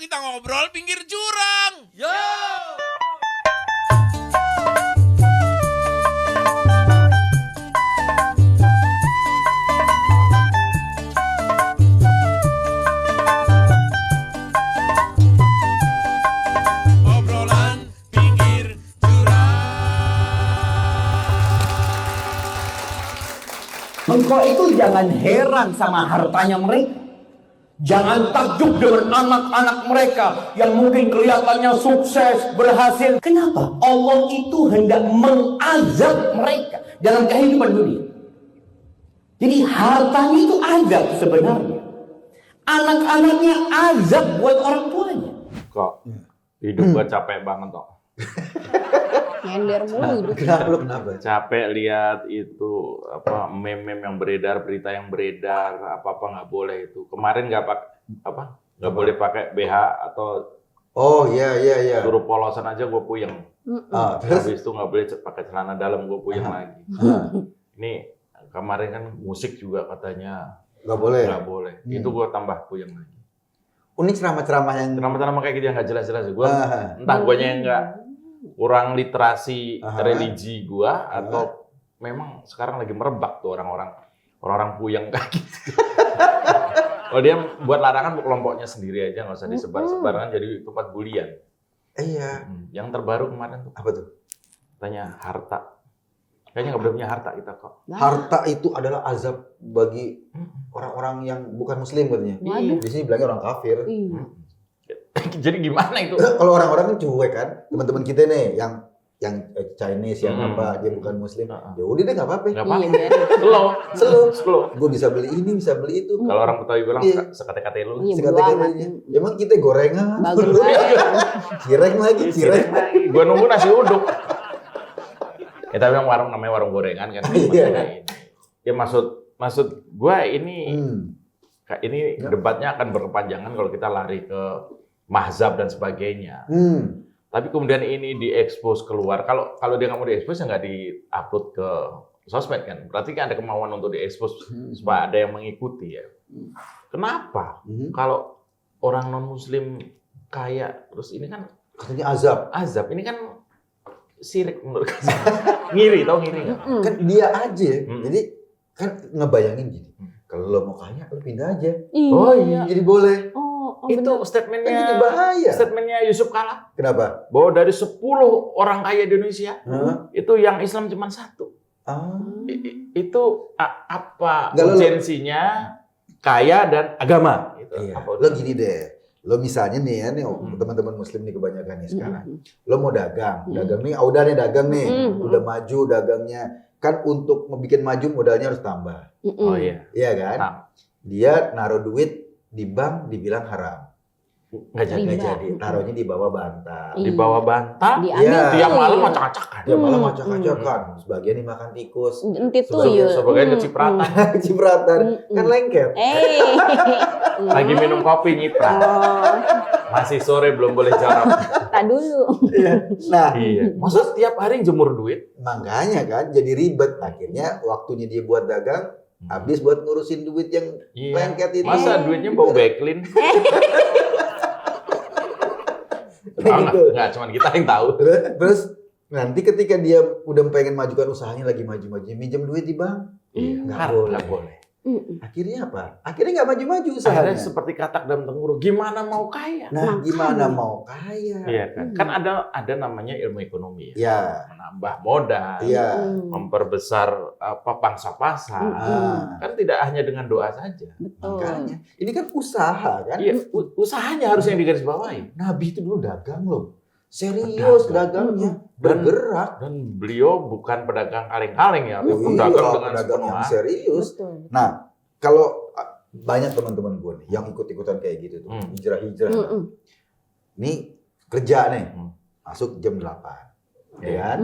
kita ngobrol pinggir jurang. Yo! Obrolan pinggir jurang. Engkau itu jangan heran sama hartanya mereka. Jangan takjub dengan anak-anak mereka yang mungkin kelihatannya sukses, berhasil. Kenapa? Allah itu hendak mengazab mereka dalam kehidupan dunia. Jadi hartanya itu azab sebenarnya. Anak-anaknya azab buat orang tuanya. Kok hidup gua capek banget kok. Nyender mulu hidup. Kenapa? Capek lihat itu apa meme-meme yang beredar, berita yang beredar, apa-apa nggak boleh itu. Kemarin nggak boleh pakai BH atau Oh iya. suruh polosan aja gue puyeng. Terus? Habis itu nggak boleh pakai celana dalam gue puyeng lagi. Ini kemarin kan musik juga katanya Nggak boleh. nggak boleh. Itu gue tambah puyeng lagi. Ini ceramah-ceramah yang Ceramah-ceramah kayak gitu yang nggak jelas-jelas. Gue entah guanya yang nggak kurang literasi religi gua atau memang sekarang lagi merebak tuh orang-orang puyeng kayak gitu. Kalau dia buat larangan kelompoknya sendiri aja, nggak usah disebar-sebarkan jadi tempat bulian. Iya. Yang terbaru kemarin tuh Apa tuh? tanya harta. Kayaknya nggak boleh punya harta kita kok. Harta itu adalah azab bagi orang-orang yang bukan muslim katanya. Waduh. Di sini bilangnya orang kafir. Iya. Jadi gimana itu? Kalau orang-orang kan cuek kan, teman-teman kita nih yang Chinese yang apa dia bukan muslim, ya udah deh nggak apa-apa. Nggak Iya, apa-apa. biarin. Slow. Gue bisa beli ini, bisa beli itu. Kalau orang Betawi bilang Iya. sekate-kate lu. Iya, Sekata-katanya. Emang kita gorengan, Bagus banget. cireng lagi, cireng. Gua nunggu nasi uduk. Ya tapi yang warung namanya warung gorengan kan. Iya. Ya maksud gua ini ini Ya. debatnya akan berkepanjangan kalau kita lari ke mahzab dan sebagainya. Tapi kemudian ini diekspos keluar. Kalau dia nggak mau diekspos ya nggak diupload ke sosmed kan. Berarti kan ada kemauan untuk diekspos supaya ada yang mengikuti ya. Kenapa? Kalau orang non Muslim kaya terus ini kan Katanya azab. azab. Ini kan sirik menurut saya. Ngiri, tau ngiri nggak? Kan dia aja. Jadi kan ngebayangin gini. Kalau lo mau kaya, lo pindah aja. Oh iya. Jadi boleh. Oh, Itu bener. Kan statementnya jadi bahaya. statementnya Yusuf Kala Kenapa? bahwa dari 10 orang kaya di Indonesia itu yang Islam cuma 1. Itu apa Nggak, lo- urgensinya kaya dan agama gitu. Iya. Apa Lo gini deh. Lo misalnya nih ya, teman-teman muslim nih kebanyakan nih sekarang. Lo mau dagang nih, udah nih dagang nih. Udah maju dagangnya. Kan untuk bikin maju modalnya harus tambah. Oh iya. Iya kan? Nah. Dia naruh duit di bank dibilang haram. Nggak jadi. Nggak Riba. jadi. Taruhnya di bawah bantal. Di bawah bantal, Diambil Iya. tiap tuyul. malam acak-acakan. Dia malah macak-acakan. Sebagian dimakan tikus. Entit tuyul. Sebagian kecipratan. Cipratan. Kan lengket. Lagi minum kopi nyiprat. Oh, Masih sore belum boleh jorok. tak dulu. Nah, Iya. Masa tiap hari jemur duit? makanya kan jadi ribet. Akhirnya waktunya dia buat dagang, habis buat ngurusin duit yang Iya. lengket itu. Masa duitnya bau backlin? Gitu. Enggak, cuman kita yang tahu. Terus nanti ketika dia udah pengen majukan usahanya lagi maju-maju, minjem duit di bank, Iya, nggak boleh. Akhirnya apa? Akhirnya nggak maju-maju usahanya. Akhirnya seperti katak dalam tengkurung, gimana mau kaya? Nah, Makanya. gimana mau kaya? Iya kan? Kan ada namanya ilmu ekonomi ya. Ya, Menambah modal, iya. memperbesar pangsa pasar. Kan tidak hanya dengan doa saja. Betul. Makanya ini kan usaha kan? Iya, usahanya harus yang digarisbawahi. Nabi itu dulu dagang loh. Serius dagangnya, bergerak. Dan beliau bukan pedagang kaleng-kaleng ya, Oh, pedagang iya, dengan pedagang sepenuh yang hati. serius. Betul. Nah, kalau banyak teman-teman gue nih yang ikut-ikutan kayak gitu tuh, hijrah-hijrah. Ini kerja nih, masuk jam 8. Ya kan?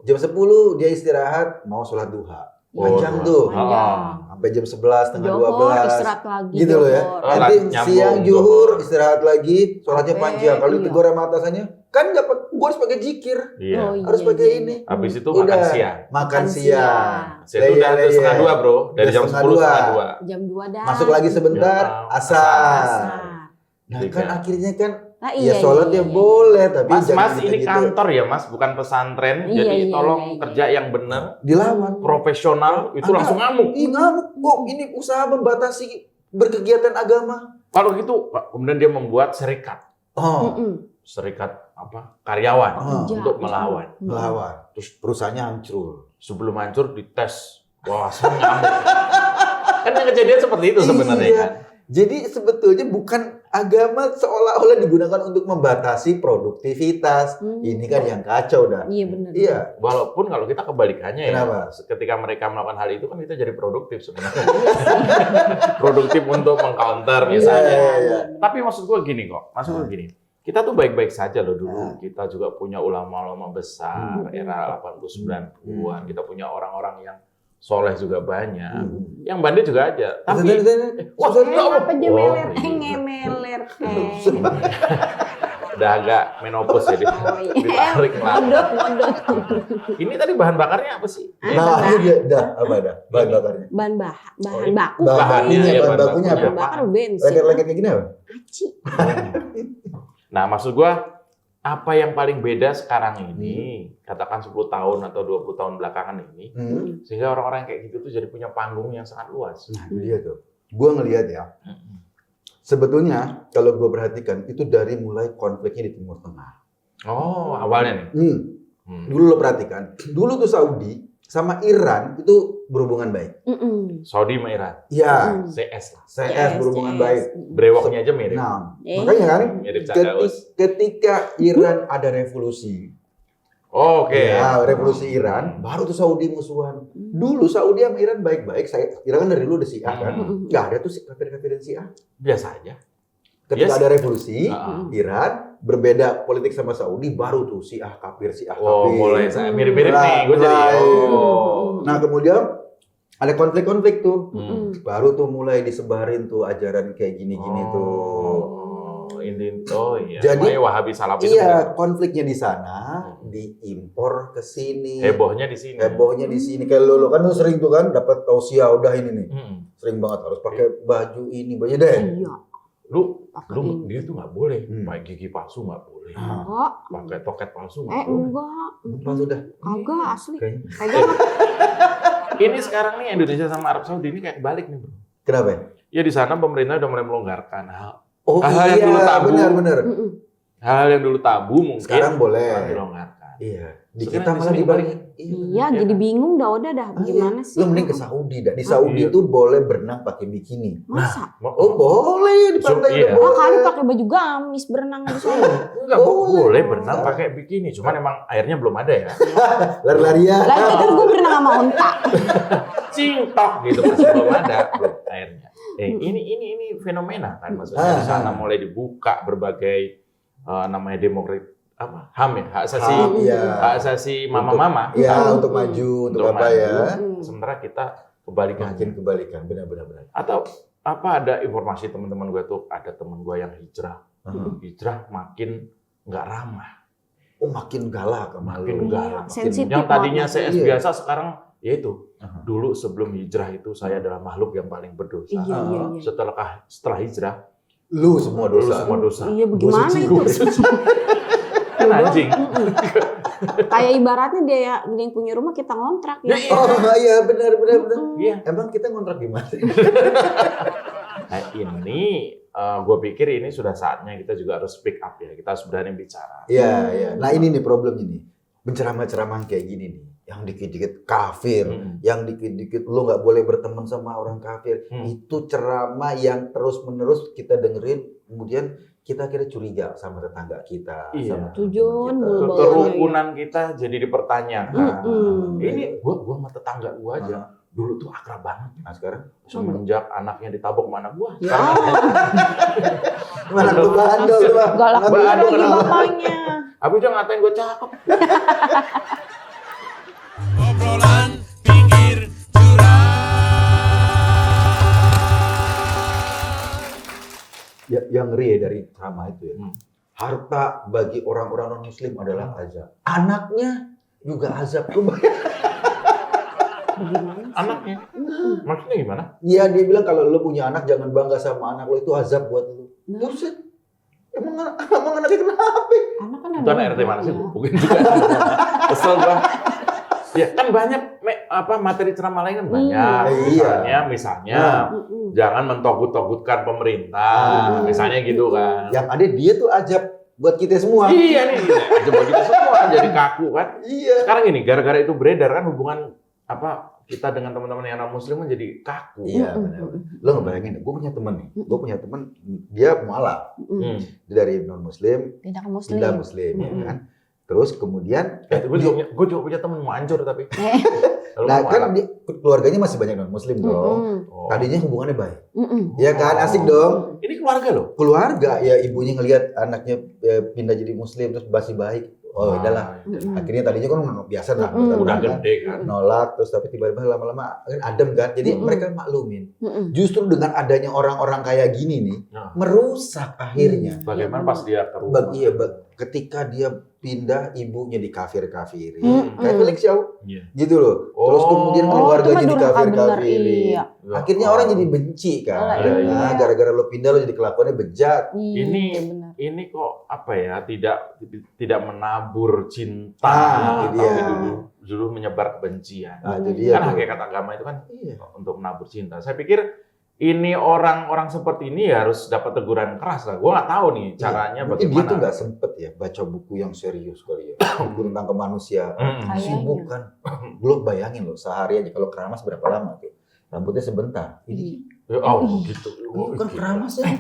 Jam 10 dia istirahat, mau sholat duha. Panjang tuh. Panjang. Sampai jam 11, setengah Johor 12. istirahat lagi. Gitu loh ya. Johor. Nanti nyambung, siang Johor. zuhur istirahat lagi, sholatnya Sampai, panjang. Kalau iya. ditegur sama atasannya, kan nggak gue harus pakai zikir, Iya. Oh, iya, harus pakai iya. ini. Habis itu Udah. makan siang. Makan siang. Itu udah Iya, iya. setengah 2 bro. Dari Udah jam setengah 10 dua. setengah 2. Jam 2 dah. Masuk lagi sebentar, Ya, asar. Asar. Nah Iya. kan akhirnya kan Nah, ya sholat ya boleh, tapi Mas, jangan ini gitu-gitu. kantor ya Mas, bukan pesantren. Iya, Jadi iya, tolong iya, iya. kerja yang benar, Dilawan. profesional, itu Anda- langsung ngamuk. Ih ngamuk kok ini usaha membatasi berkegiatan agama. Kalau gitu, kemudian dia membuat serikat. Oh, Serikat apa? Karyawan Oh. untuk melawan. melawan. Terus perusahaannya hancur. Sebelum hancur dites wawasan ngamuk. Kan yang kejadian seperti itu sebenarnya Iya. kan. Jadi sebetulnya bukan agama seolah-olah digunakan untuk membatasi produktivitas. Ini kan yang kacau dah. Iya benar. Iya. Walaupun kalau kita kebalikannya Kenapa? ya, ketika mereka melakukan hal itu kan kita jadi produktif sebenarnya. Produktif untuk mengcounter misalnya. Iya, iya. Tapi maksud gue gini kok, maksud gue gini. Kita tuh baik-baik saja loh dulu. Kita juga punya ulama-ulama besar era 80-90-an. Kita punya orang-orang yang soleh juga banyak. Yang bandit juga ada. Tapi wah, Apa aja meler? iya. Ngemeler. Udah agak menopause ya, ditarik lah. Modot. Ini tadi bahan bakarnya apa sih? Nah, ini dia dah apa dah? Bahan bakarnya. Bahan baku. Bahannya, kali. bahan bakunya apa? Bahan bakar bensin. Leket-leket kayak gini apa? Aci. Nah, maksud gua apa yang paling beda sekarang ini, katakan 10 tahun atau 20 tahun belakangan ini, sehingga orang-orang yang kayak gitu tuh jadi punya panggung yang sangat luas. Nah, itu dia tuh. Gua ngelihat ya. Sebetulnya kalau gua perhatikan itu dari mulai konfliknya di Timur Tengah. Oh, awalnya nih. Dulu lo perhatikan, dulu tuh Saudi sama Iran itu berhubungan baik. Saudi sama Iran, Iya, CS lah. CS berhubungan baik. Brewoknya aja mirip. Nah, makanya kan Mirip Cadaus. ketika Iran ada revolusi, Oh, oke. ya revolusi Iran, baru tuh Saudi musuhan. Dulu Saudi sama Iran baik-baik, Iran kan dari dulu udah Syiah kan, nggak ada tuh kafir-kafir dan Syiah. Biasa aja. Ketika Yes. ada revolusi, Heeh. Iran berbeda politik sama Saudi, baru tuh Syiah kafir, Syiah Oh, kafir. mulai saya mirip-mirip nih, gue jadi. Mulai. Oh. Nah kemudian ada konflik-konflik tuh, baru tuh mulai disebarin tuh ajaran kayak gini-gini tuh. Ini iya. Jadi, Makanya Wahabi Salafi itu Iya, konfliknya di sana diimpor ke sini. hebohnya di sini. Hebohnya di sini. Kayak lo kan lu sering tuh kan dapat tausiah udah ini nih. Mm. Sering banget harus pakai baju ini, baju deh. Iya. Lu Pakai dia tuh nggak boleh Hmm. pakai gigi palsu, nggak boleh. enggak. Pakai toket palsu nggak boleh. Enggak. Pas sudah. Kagak asli. Kayaknya. Kagak. Ini sekarang nih Indonesia sama Arab Saudi ini kayak kebalik nih, Bro. Kenapa ya? Ya di sana pemerintah udah mulai melonggarkan Oh Hal-hal yang dulu iya, tabu. benar-benar. hal yang dulu tabu mungkin Sekarang boleh. sekarang dilonggarkan. Iya. Di Sekarang kita di malah sini dibalik. Iya, jadi bingung dah udah dah. Gimana sih? Lu mending ke Saudi dah. Di Saudi iya. tuh boleh berenang pakai bikini. Masa? Oh boleh di pantai Iya. udah Oh, boleh. kali pakai baju gamis berenang di sana. Enggak Boleh. boleh berenang pakai bikini, cuman emang airnya belum ada ya. Lari-larian. Lah itu kan gue berenang sama onta. Cintok gitu masih belum ada belum airnya. Ini fenomena kan maksudnya di sana mulai dibuka berbagai namanya demokrasi apa HAM ya, hak asasi Iya. hak asasi mama-mama. Iya, untuk maju, untuk apa maju. ya? Sementara kita kebalikannya. Makin kebalikan, benar-benar. Atau apa ada informasi teman-teman gue tuh ada teman gue yang hijrah, hijrah makin nggak ramah, Oh makin galak sama makin lu. galak. Sensitif Yang tadinya banget. CS Iya. biasa sekarang ya itu. Dulu sebelum hijrah itu saya adalah makhluk yang paling berdosa. Iya, iya, iya. Setelah hijrah, Lu semua dulu dosa. semua dosa. Iya, bagaimana suci, itu? gua suci. Kan anjing. Kayak ibaratnya dia yang punya rumah kita ngontrak ya. Ya, Oh iya benar. Iya. Emang kita ngontrak di mana? Nah ini gue pikir ini sudah saatnya kita juga harus speak up ya. Kita harus berani bicara. Iya. Nah ini nih problem ini. Penceramah-ceramah kayak gini nih. Yang dikit-dikit kafir. Yang dikit-dikit lu nggak boleh berteman sama orang kafir. Itu ceramah yang terus-menerus kita dengerin. Kemudian kita kira curiga sama tetangga kita. Iya. Sama Tujuan teman kita. mulu. Kerukunan kita jadi dipertanyakan. Ini Ini gua sama tetangga gua aja. Dulu tuh akrab banget. Nah sekarang Semenjak anaknya ditabok sama anak gua. ya gimana lu bandel lu Bang? galak Aduh, banget aduh, lagi kenapa? bapaknya. Abi udah ngatain gua cakep. Obrolan pinggir jurang. Yang ngeri ya dari ceramah itu ya. Harta bagi orang-orang non-muslim adalah azab. Anaknya juga azab. Lu bayangin. Bagaimana? Anaknya. Maksudnya gimana? Iya dia bilang kalau lu punya anak jangan bangga sama anak lu itu azab buat lu. Nah. Buset. Emang anaknya kenapa? Anak kan Itu anak RT mana sih? Mungkin juga. Kesel gua. Ya kan banyak materi ceramah lain kan banyak. Iya. Misalnya jangan mentogut-togutkan pemerintah. Misalnya gitu kan. Yang ada dia tuh ajab buat kita semua. Iya nih, coba kita semua jadi kaku kan. Iya. Sekarang ini gara-gara itu beredar kan hubungan kita dengan teman-teman yang non muslim menjadi kaku. Iya benar. Lo ngebayangin, gue punya temen nih. Gue punya temen dia mualaf. Dia dari non muslim, Pindah ke muslim. pindah muslim, ya kan. Terus kemudian, Gue juga punya temen mau hancur tapi. Lalu nah mau kan alat. keluarganya masih banyak non muslim dong. Oh. Tadinya hubungannya baik. Ya kan, asik dong. Ini keluarga loh. Keluarga ya ibunya ngelihat anaknya pindah jadi muslim terus masih baik. Oh udahlah. Akhirnya tadinya kan biasa lah. Udah gede kan. Nolak terus tapi tiba-tiba lama-lama kan adem kan. Jadi mereka maklumin. Justru dengan adanya orang-orang kayak gini nih merusak akhirnya. Bagaimana pas dia ke rumah? Ketika dia pindah ibunya dikafir-kafirin. Kayak Felix Yao. Iya. Gitu loh. Terus kemudian keluarganya dikafir-kafirin. Iya. Akhirnya orang jadi benci kan. Iya. Nah, gara-gara lo pindah lo jadi kelakuannya bejat. Benar. Ini kok tidak menabur cinta, itu tapi dia. dulu menyebar kebencian. Nah, itu dia. Kan hakikat agama itu kan untuk menabur cinta. Saya pikir ini orang-orang seperti ini harus dapat teguran keras lah. Gue nggak tahu nih caranya Mungkin dia bagaimana. tuh nggak sempet ya baca buku yang serius kali ya. Buku tentang kemanusiaan. Sibuk kan. Belum bayangin loh sehari aja kalau keramas berapa lama tuh. Rambutnya sebentar. Ini Gitu. kan keramas ya.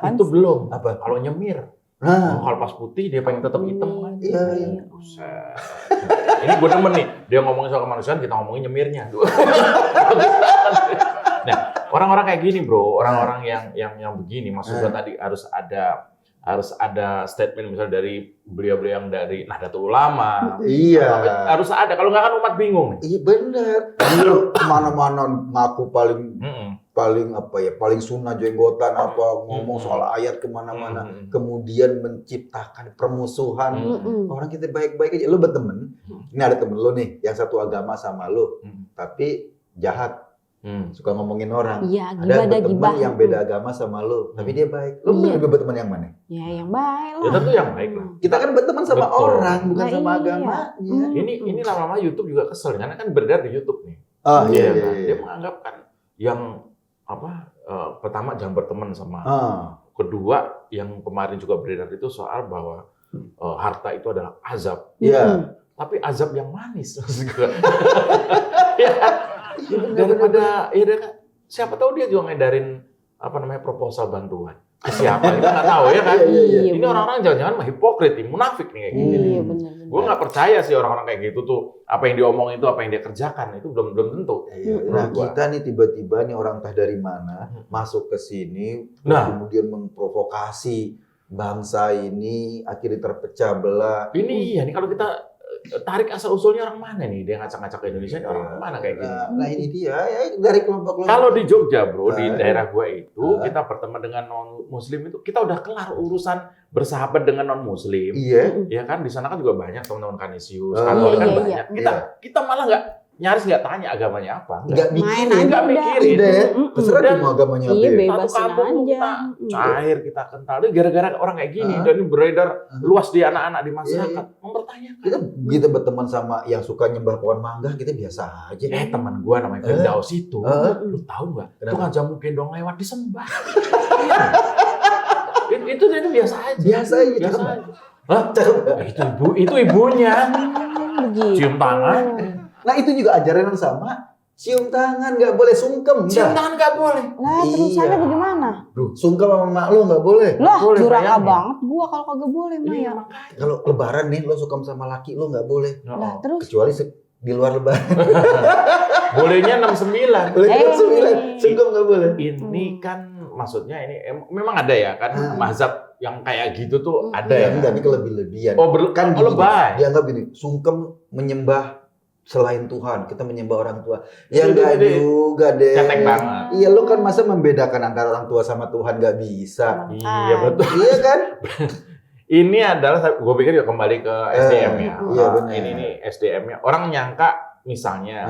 Itu belum. Apa? Kalau nyemir. Nah, Kalau pas putih dia pengen tetap hitam kan. iya. Buset. Ini gue demen nih. Dia ngomongin soal kemanusiaan, kita ngomongin nyemirnya. Nah, orang-orang kayak gini bro, orang-orang yang begini, maksud gue tadi harus ada statement misalnya dari beliau-beliau yang dari Nahdlatul Ulama. Iya. Harus ada, kalau nggak kan umat bingung nih. Iya benar. Dia kemana-mana ngaku paling sunnah jenggotan ngomong soal ayat kemana-mana, kemudian menciptakan permusuhan. Orang kita baik-baik aja. Lo berteman, ini ada temen lo nih yang satu agama sama lo, tapi jahat, suka ngomongin orang. Iya, Ada gibah teman yang beda agama sama lo, tapi dia baik. Lo lebih berteman yang mana? Ya yang baik Ya lah. tentu yang baik lah. Kita kan berteman sama Betul. orang, bukan Nah, sama iya. agamanya. Ini lama-lama YouTube juga kesel, karena kan beredar di YouTube nih. Ah iya. Kan? Dia menganggap kan yang pertama jangan berteman sama. Kedua yang kemarin juga beredar itu soal bahwa harta itu adalah azab. Iya. Tapi azab yang manis. Ya, daripada siapa tahu dia juga ngedarin proposal bantuan. Siapa kita nggak tahu ya kan. Iya. Ini orang-orang jangan-jangan hipokrit, munafik nih kayak gini. Iya benar. Gue nggak percaya sih orang-orang kayak gitu tuh apa yang diomongin itu apa yang dia kerjakan itu belum tentu. Nah kita nih tiba-tiba nih orang entah dari mana masuk ke sini, kemudian memprovokasi bangsa ini akhirnya terpecah belah. Ini kalau kita tarik asal usulnya orang mana nih dia ngacak-ngacak ke Indonesia ini orang mana kayak gini. Nah ini dia ya dari kelompok-kelompok. Kalau di Jogja bro di daerah gue itu kita berteman dengan non Muslim itu kita udah kelar urusan bersahabat dengan non Muslim. Iya. Ya kan di sana kan juga banyak teman-teman Kanisius, Katolik kan banyak. Kita malah nyaris nggak tanya agamanya apa. Nggak mikirin. Nggak mikirin. Udah, terserah dia mau agamanya apa. Iya, ya. bebas. Satu kampung tuh aja. kita cair, kita kental. Itu gara-gara orang kayak gini dan ini beredar luas di anak-anak di masyarakat. Mempertanyakan. Kita berteman sama yang suka nyembah pohon mangga, kita biasa aja. Teman gua namanya Firdaus itu, lu tahu nggak? Tukang jamu gendong lewat disembah. itu biasa aja. Biasa aja. Biasa aja. Hah? Itu ibunya. Begitu. Cium tangan. Nah itu juga ajaran yang sama. Cium tangan nggak boleh sungkem. Cium tangan nggak boleh. Lah terusannya bagaimana? Sungkem sama mak lo nggak boleh. Lah boleh, durhaka bayangin. banget gua kalau kagak boleh Maya. Kalau lebaran nih lo sungkem sama laki lo nggak boleh. Lah terus Kecuali di luar lebaran. Bolehnya 69. Boleh 9, sungkem nggak boleh. Ini kan maksudnya ini memang ada ya kan mazhab yang kayak gitu tuh ada ya. Enggak, ini kelebih-lebihan. Kan gini, lebay. dianggap ini sungkem menyembah selain Tuhan, kita menyembah orang tua. Ya enggak juga deh. Cetek banget. Iya, lo kan masa membedakan antara orang tua sama Tuhan nggak bisa. Iya betul. Iya kan? Ini adalah gue pikir ya kembali ke SDM ya. Iya benar. Ini SDM-nya. Orang nyangka misalnya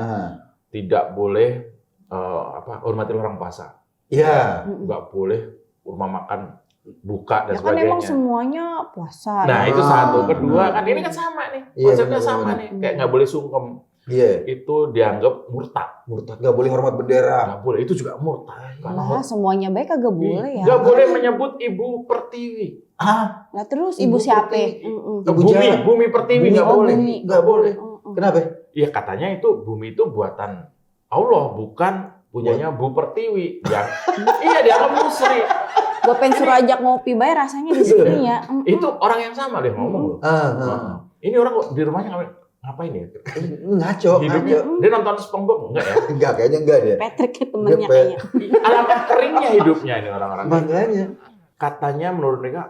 tidak boleh hormati orang puasa. Iya. Nggak boleh rumah makan buka dan Ya kan sebagainya. emang semuanya puasa. Nah ya. itu satu. Kedua kan ini kan sama nih, Iya, konsepnya benar, sama benar. nih. Kayak nggak boleh sungkem. Iya. Itu dianggap murtad. Murtad nggak boleh hormat bendera. Nggak boleh. Itu juga murtad. Lah semuanya baik kagak boleh ya. Nggak boleh menyebut Ibu Pertiwi. Ah, Lah terus Ibu ibu siapa? Pertiwi. Mm-mm. Ibu Bumi, Jawa. Bumi Pertiwi Bumi, nggak oh, boleh. Bumi. nggak boleh. Mm-mm. Kenapa? Iya katanya itu bumi itu buatan Allah, bukan punyanya Bu Pertiwi. Yang iya dianggap musyrik. Gue pengen suruh ajak ngopi bae rasanya di sini ya. Itu orang yang sama deh ngomong loh. Ini orang kok di rumahnya ngapain ya? Ngaco, Hidupnya ngaco. dia nonton SpongeBob enggak ya? Enggak, kayaknya enggak deh. Patrick ya temennya Dia kayaknya. Alangkah keringnya hidupnya ini orang-orang. Makanya. Katanya menurut mereka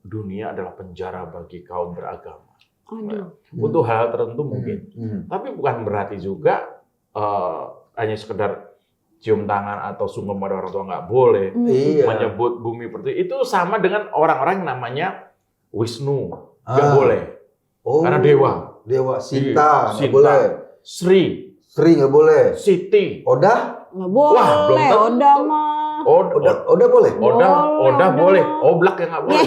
dunia adalah penjara bagi kaum beragama. Aduh. Untuk hal tertentu mungkin. Tapi bukan berarti juga hanya sekedar cium tangan atau sungkem pada orang tua nggak boleh. Iya. Menyebut Bumi Pertiwi itu sama dengan orang-orang yang namanya Wisnu nggak boleh. Oh. Karena dewa. Dewa Sinta, nggak Sinta. boleh. Sri, Sri nggak boleh. Siti, Oda, Nggak boleh. Wah, belum tentu. Oda mah. Oda boleh. Oda Boleh. boleh. Oblak yang nggak boleh.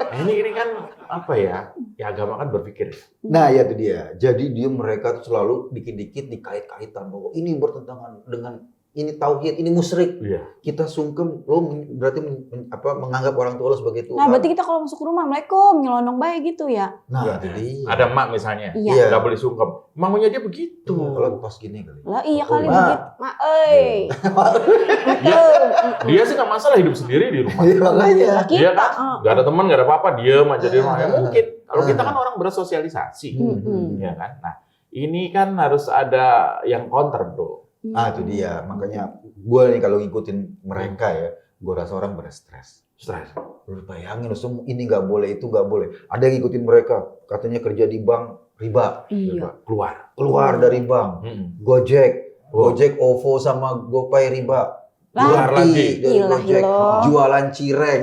Nah, ini kan apa ya? Ya agama kan berpikir. Nah, ya itu dia. Jadi mereka tuh selalu dikit-dikit dikait-kaitan bahwa ini bertentangan dengan ini tauhid, ini musyrik. Iya. Kita sungkem, lo berarti menganggap orang tua lo sebagai Tuhan. Nah berarti kita kalau masuk ke rumah, Assalamualaikum, nyelonong baik gitu ya. Nah, itu dia. Ada emak misalnya, Iya. nggak boleh sungkem. Maunya dia begitu. Kalau pas gini kali. Lah iya kali Ma. begitu. Ma, Dia sih nggak masalah hidup sendiri di rumah. Iya, makanya. Dia kan nggak ada teman, nggak ada apa-apa, diam aja di rumah. Ya mungkin. Kalau kita kan orang bersosialisasi, ya kan. Nah, ini kan harus ada yang counter, bro. Ah, itu dia. Makanya gue nih kalau ngikutin mereka ya, gue rasa orang pada stres. Stres. Lu bayangin, semua ini nggak boleh, itu nggak boleh. Ada yang ngikutin mereka, katanya kerja di bank riba, Iya. Keluar. dari bank. Gojek, OVO sama GoPay riba. Keluar lagi. Dari Ilah, Gojek, ilah. jualan cireng.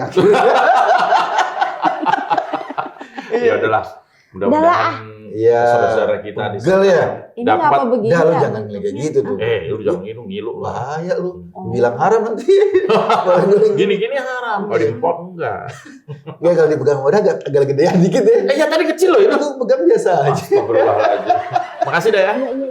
Ya udahlah. Mudah-mudahan Iya. saudara kita di Pegel ya. Ini ngapa begini Dah lu ya jangan kayak bentuknya? gitu tuh. lu jangan ngilu lu. Bahaya lu. Oh. Bilang haram nanti. Gini-gini haram. Kalau dipot enggak. Ya kalau dipegang udah agak gedean dikit ya. Ya tadi kecil loh itu. Itu pegang biasa aja. Astagfirullahaladzim. Makasih dah ya. Iya, iya,